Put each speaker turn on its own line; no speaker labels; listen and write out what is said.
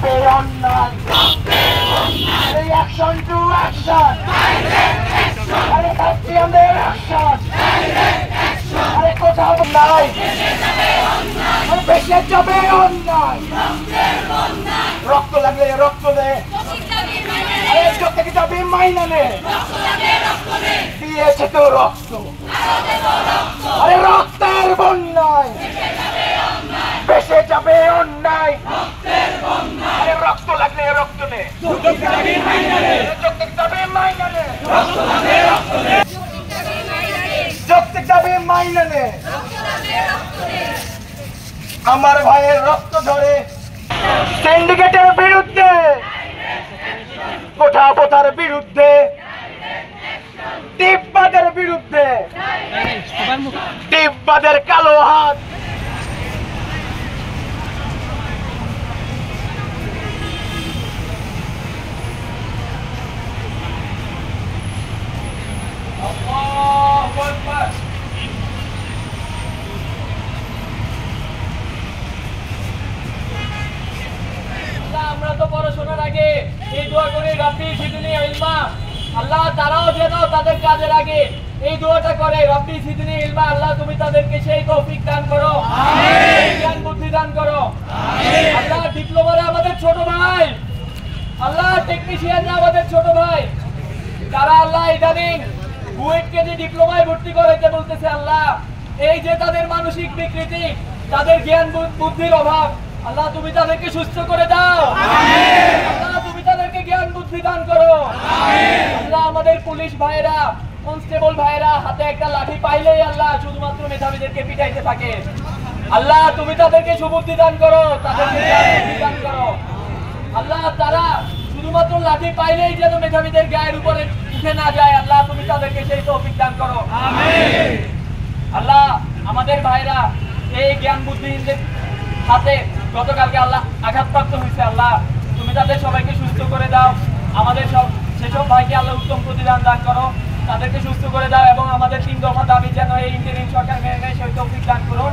চাপে অন্যায় action to action আরে কাটছি আমাদের অ্যাকশন আরে কোথাও নাই বেশি চাপে অন্যায় রক্ত লাগলে রক্ত দে আরে চোখ থেকে যাবে মাইনা নে দিয়েছে তো রক্ত আরে রক্তের বন্যায় বেশি যাবে অন্যায় আরে রক্ত লাগলে রক্ত নে চোখ থেকে যাবে মাইনা নে চোখ থেকে যাবে মাইনা নে আমার ভাইয়ের রক্ত ঝরে সিন্ডিকেটের বিরুদ্ধে কোঠা পোথার বিরুদ্ধে টিপবাদের বিরুদ্ধে টিপবাদের কালো হাত আমরা তো পড়াশোনার আগে এই দোয়া করি রব্বি জিদনি ইলমা আল্লাহ তারাও যেন তাদের কাজের আগে এই দোয়াটা করে রব্বি জিদনি ইলমা আল্লাহ তুমি তাদেরকে সেই তৌফিক দান করো আমিন জ্ঞান বুদ্ধি দান করো আমিন আল্লাহ ডিপ্লোমারে আমাদের ছোট ভাই আল্লাহ টেকনিশিয়ানরা আমাদের ছোট ভাই তারা আল্লাহ ইদানিং বুয়েটকে যে ডিপ্লোমায় ভর্তি করাইতে বলতেছে আল্লাহ এই যে তাদের মানসিক বিকৃতি তাদের জ্ঞান বুদ্ধির অভাব আল্লাহ তুমি তাদেরকে সুস্থ করে দাও আমিন আল্লাহ তুমি তাদেরকে জ্ঞান বুদ্ধি দান করো আমিন আল্লাহ আমাদের পুলিশ ভাইরা কনস্টেবল ভাইরা হাতে একটা লাঠি পাইলেই আল্লাহ শুধুমাত্র মেধাবীদেরকে পিটাইতে থাকে আল্লাহ তুমি তাদেরকে সুবুদ্ধি দান করো তাদেরকে জ্ঞান বুদ্ধি দান করো আল্লাহ তারা শুধুমাত্র লাঠি পাইলেই যেন মেধাবীদের গায়ের উপরে উঠে না যায় আল্লাহ তুমি তাদেরকে সেই তৌফিক দান করো আমিন আল্লাহ আমাদের ভাইরা এই জ্ঞান বুদ্ধিহীনদের হাতে গতকালকে আল্লাহ আঘাতপ্রাপ্ত হয়েছে আল্লাহ তুমি তাদের সবাইকে সুস্থ করে দাও আমাদের সেসব ভাইকে আল্লাহ উত্তম প্রতিদান দান করো তাদেরকে সুস্থ করে দাও এবং আমাদের 3 দফা দাবি যেন এই ইন্টারিম সরকার মেনে নেয় সেই তৌফিক দান করুন।